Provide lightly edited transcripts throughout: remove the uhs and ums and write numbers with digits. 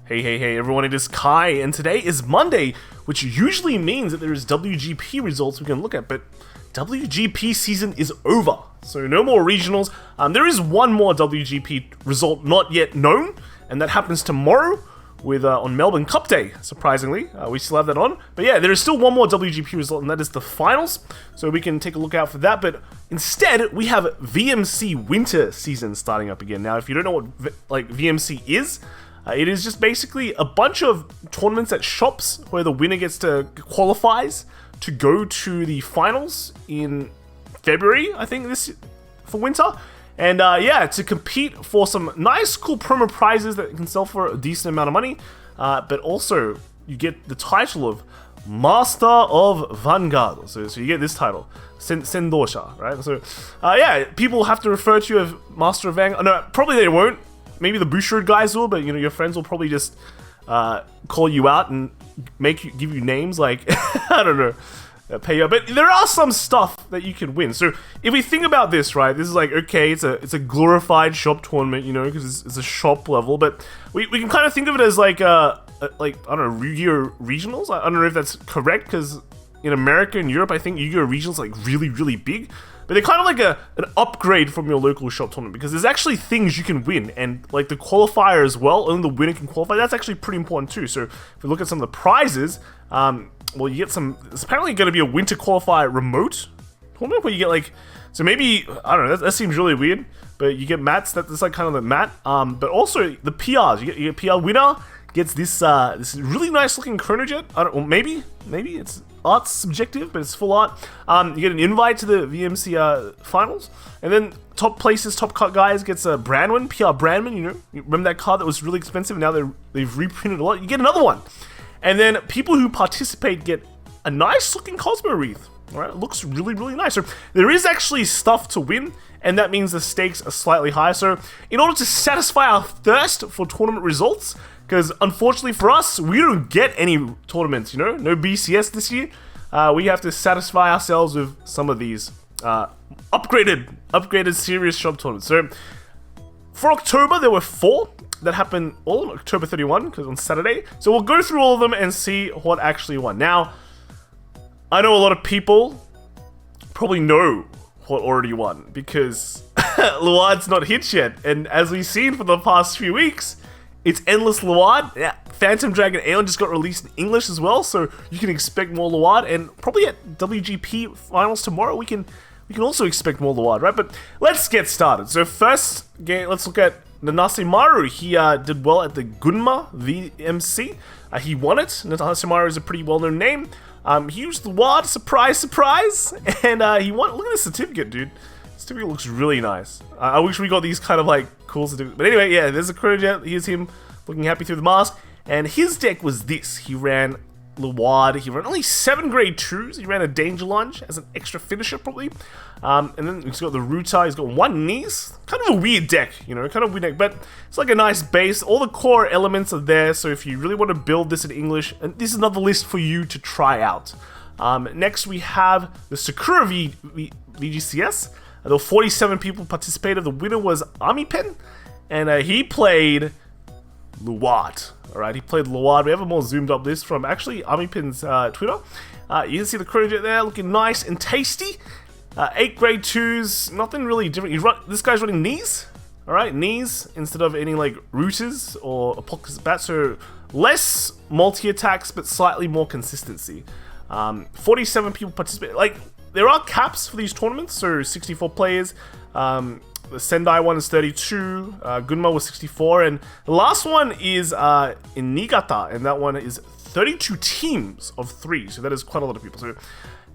Hey everyone, it is Kai, and today is Monday, which usually means that there is WGP results we can look at, but WGP season is over, so no more regionals. There is one more WGP result not yet known, and that happens tomorrow with on Melbourne Cup Day, surprisingly. We still have that on, but yeah, there is still one more WGP result, and that is the finals, so we can take a look out for that, but instead, we have VMC winter season starting up again. Now, if you don't know what VMC is, it is just basically a bunch of tournaments at shops where the winner gets to qualifies to go to the finals in February, I think, this for winter. And yeah, to compete for some nice, cool promo prizes that you can sell for a decent amount of money. But also, you get the title of Master of Vanguard. So you get this title, Sendosha, right? So yeah, people have to refer to you as Master of Vanguard. No, probably they won't. Maybe the Bushrod guys will, but you know, your friends will probably just call you out and give you names like I don't know, pay you. But there are some stuff that you can win. So if we think about this, right, this is like, okay, it's a glorified shop tournament, you know, because it's a shop level. But we can kind of think of it as like I don't know, Yu-Gi-Oh regionals. I don't know if that's correct, because in America and Europe, I think Yu-Gi-Oh regionals are like really big. But they're kind of like an upgrade from your local shop tournament, because there's actually things you can win, and like the qualifier as well, only the winner can qualify. That's actually pretty important too. So if we look at some of the prizes, well, you get some, it's apparently going to be a winter qualifier remote tournament where you get like, so maybe, I don't know, that seems really weird, but you get mats, that's like kind of the mat, but also the PRs, you get PR winner, gets this this really nice looking chronojet. I don't, well, maybe it's art's subjective, but it's full art. You get an invite to the VMC finals, and then top places, top cut guys gets a Brandwin, PR Brandman. You know, you remember that card that was really expensive? Now they've reprinted a lot. You get another one, and then people who participate get a nice looking Cosmo Wreath. All right, it looks really nice. So there is actually stuff to win, and that means the stakes are slightly higher. So in order to satisfy our thirst for tournament results, because unfortunately for us, we don't get any tournaments, you know? No BCS this year. We have to satisfy ourselves with some of these upgraded serious shop tournaments. So for October, there were 4 that happened all on October 31, because on Saturday. So we'll go through all of them and see what actually won. Now, I know a lot of people probably know what already won, because Luard's not hit yet. And as we've seen for the past few weeks, it's Endless Luard. Yeah, Phantom Dragon Aeon just got released in English as well, so you can expect more Luard, and probably at WGP finals tomorrow we can also expect more Luard, right? But let's get started. So first game, let's look at Nanasimaru. He did well at the Gunma VMC. He won it. Nanasimaru is a pretty well-known name. He used Luard, surprise, and he won. Look at this certificate, dude. Certificate looks really nice. I wish we got these kind of like cool certificates. But anyway, yeah, there's a Chronojet. Here's him looking happy through the mask. And his deck was this. He ran Luard. He ran only 7 grade 2s. He ran a Danger Lunge as an extra finisher, probably. And then he's got the Ruta. He's got 1 Knees. Kind of a weird deck, you know, kind of weird deck. But it's like a nice base. All the core elements are there. So if you really want to build this in English, and this is another list for you to try out. Next, we have the Sakura VGCS. There were 47 people participated. The winner was Amipen, and he played Luard. Alright, he played Luard. We have a more zoomed up list from actually Amipen's Twitter. You can see the Chronojet there, looking nice and tasty. 8 grade 2s, nothing really different. This guy's running Knees. Alright, Knees instead of any like Rooters or Apocalypse Bat, so less multi-attacks but slightly more consistency. 47 people participate. Like, there are caps for these tournaments, so 64 players. The Sendai one is 32, Gunma was 64, and the last one is in Niigata, and that one is 32 teams of 3, so that is quite a lot of people. So,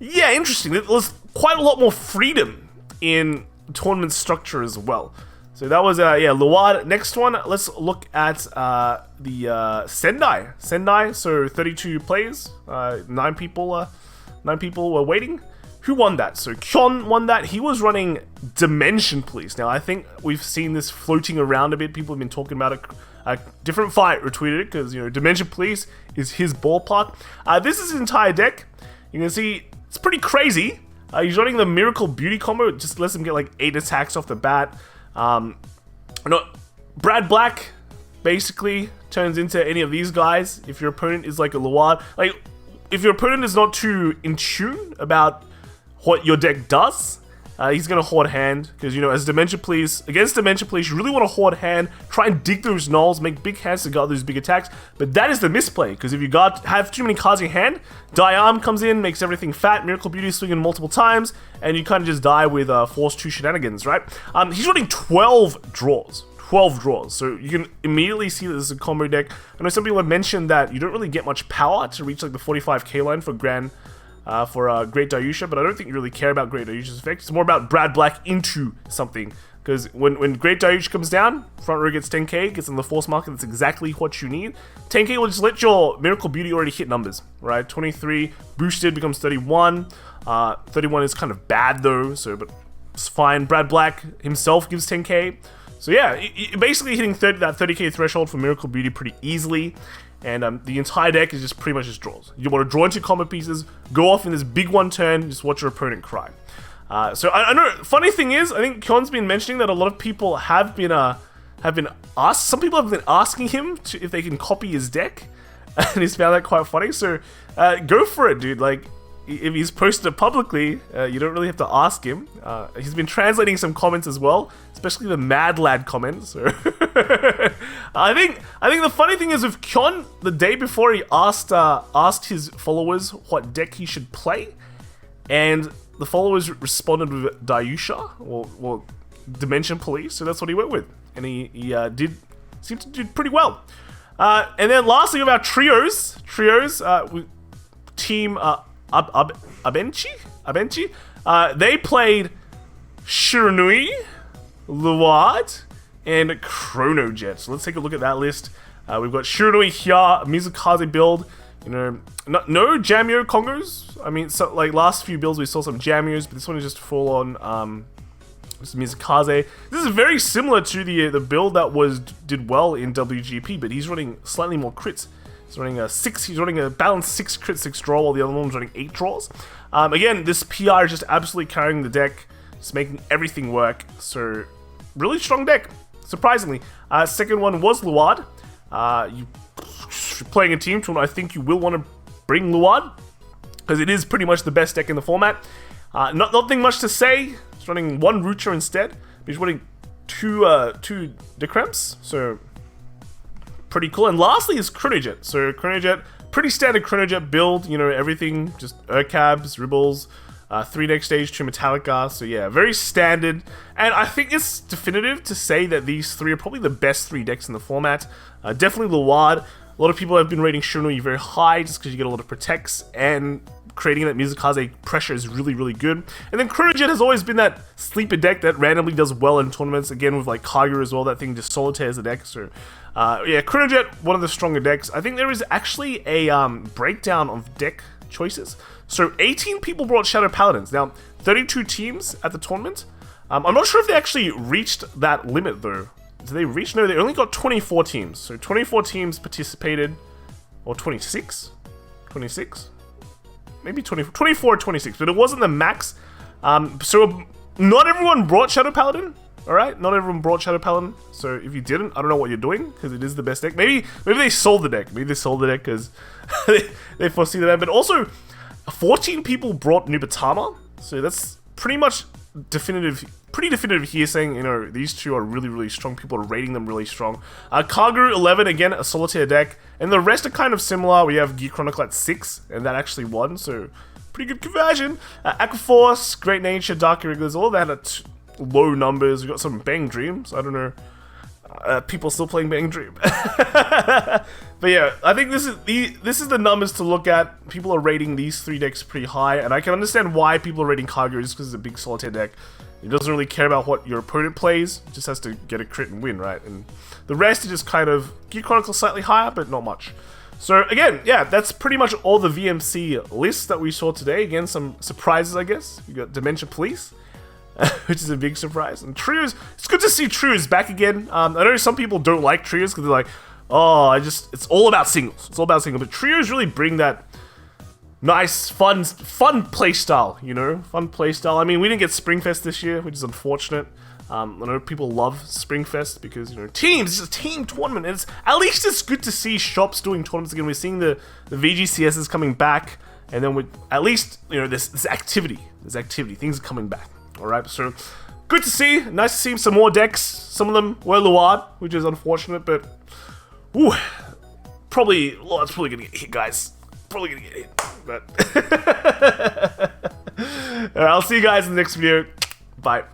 yeah, interesting. There's quite a lot more freedom in tournament structure as well. So that was, yeah, Luard. Next one, let's look at the Sendai. Sendai, so 32 players, 9 people were waiting. Who won that? So Kyon won that. He was running Dimension Police. Now, I think we've seen this floating around a bit. People have been talking about it. A different fight retweeted it because, you know, Dimension Police is his ballpark. This is his entire deck. You can see it's pretty crazy. He's running the Miracle Beauty combo. It just lets him get like 8 attacks off the bat. Brad Black basically turns into any of these guys. If your opponent is like a Luard, like if your opponent is not too in tune about what your deck does, he's gonna hoard hand, because, you know, as Dementia Police, against Dementia Police, you really want to hoard hand, try and dig those nulls, make big hands to guard those big attacks, but that is the misplay, because if you have too many cards in your hand, Die Arm comes in, makes everything fat, Miracle Beauty swinging multiple times, and you kind of just die with Force 2 shenanigans, right? He's running 12 draws. 12 draws, so you can immediately see that this is a combo deck. I know some people have mentioned that you don't really get much power to reach like the 45k line for Great Dayusha, but I don't think you really care about Great Dayusha's effect. It's more about Brad Black into something, because when Great Dayusha comes down, front row gets 10k, gets in the force market, that's exactly what you need. 10k will just let your Miracle Beauty already hit numbers, right? 23 boosted becomes 31. 31 is kind of bad though, so but it's fine. Brad Black himself gives 10k. So yeah, basically hitting that 30k threshold for Miracle Beauty pretty easily, and the entire deck is just pretty much just draws. You want to draw into combo pieces, go off in this big one turn, just watch your opponent cry. So I know, funny thing is, I think Kion's been mentioning that a lot of people have been asked, some people have been asking him if they can copy his deck, and he's found that quite funny, so go for it, dude. Like, if he's posted it publicly, you don't really have to ask him. He's been translating some comments as well, especially the Mad Lad comments. So I think the funny thing is with Kion, the day before he asked his followers what deck he should play, and the followers responded with Dayusha or Dimension Police. So that's what he went with, and he seemed to do pretty well. And then lastly, about trios, team. Abenchi? They played Shiranui, Luard, and Chronojet. So let's take a look at that list. We've got Shiranui here, a Mizukaze build. You know, no Jamio Congos. I mean, so like last few builds we saw some Jamios, but this one is just full on Mizukaze. This is very similar to the build that did well in WGP, but he's running slightly more crits. He's running a balanced 6 crit 6 draw, while the other one's running 8 draws. Again, this PR is just absolutely carrying the deck, just making everything work. So, really strong deck, surprisingly. Second one was Luard. You're playing a team tournament, I think you will want to bring Luard, because it is pretty much the best deck in the format. Nothing much to say. He's running 1 Rucha instead. He's running 2 Decrems, so pretty cool. And lastly is Chronojet. So Chronojet, pretty standard Chronojet build, you know, everything, just Urcabs, Ribbles, 3 next stage, 2 Metallica. So yeah, very standard. And I think it's definitive to say that these 3 are probably the best 3 decks in the format. Definitely Luard. A lot of people have been rating Shiranui very high just because you get a lot of protects, and creating that Mizukaze pressure is really, really good. And then Chronojet has always been that sleeper deck that randomly does well in tournaments, again with like Kagu as well. That thing just solitaires the deck. So yeah, Chronojet, one of the stronger decks. I think there is actually a breakdown of deck choices. So 18 people brought Shadow Paladins. Now 32 teams at the tournament. I'm not sure if they actually reached that limit though. Did they reach? No, they only got 24 teams. So 24 teams participated, or 26? 26? Maybe 24 or 26, but it wasn't the max. So not everyone brought Shadow Paladin, alright? Not everyone brought Shadow Paladin, so if you didn't, I don't know what you're doing, because it is the best deck. Maybe they sold the deck. Maybe they sold the deck because they foresee that. But also, 14 people brought Nubatama, so that's pretty much pretty definitive here, saying, you know, these 2 are really, really strong. People are rating them really strong. Kagu 11, again, a solitaire deck. And the rest are kind of similar. We have Gear Chronicle at 6, and that actually won, so pretty good conversion. Aquaforce, Great Nature, Dark Irregulars, all that at low numbers. We got some Bang Dreams. I don't know. People still playing Bang Dream. But yeah, I think this is the numbers to look at. People are rating these 3 decks pretty high, and I can understand why people are rating Kagu, just because it's a big solitaire deck. It doesn't really care about what your opponent plays, it just has to get a crit and win, right? And the rest is just kind of Gear Chronicle slightly higher, but not much. So again, yeah, that's pretty much all the VMC lists that we saw today. Again, some surprises, I guess. You got Dementia Police, which is a big surprise. And Trios, it's good to see Trios back again. I know some people don't like Trios because they're like, oh, it's all about singles. It's all about singles. But Trios really bring that nice, fun playstyle, you know? Fun playstyle. I mean, we didn't get Springfest this year, which is unfortunate. I know people love Springfest because, you know, teams, it's a team tournament, and it's at least it's good to see shops doing tournaments again. We're seeing the VGCSs coming back, and then with at least, you know, this activity, things are coming back. All right, so good to see. Nice to see some more decks. Some of them were Luard, which is unfortunate, but ooh, Luard's probably gonna get hit, guys. Probably gonna get hit, but all right, I'll see you guys in the next video. Bye.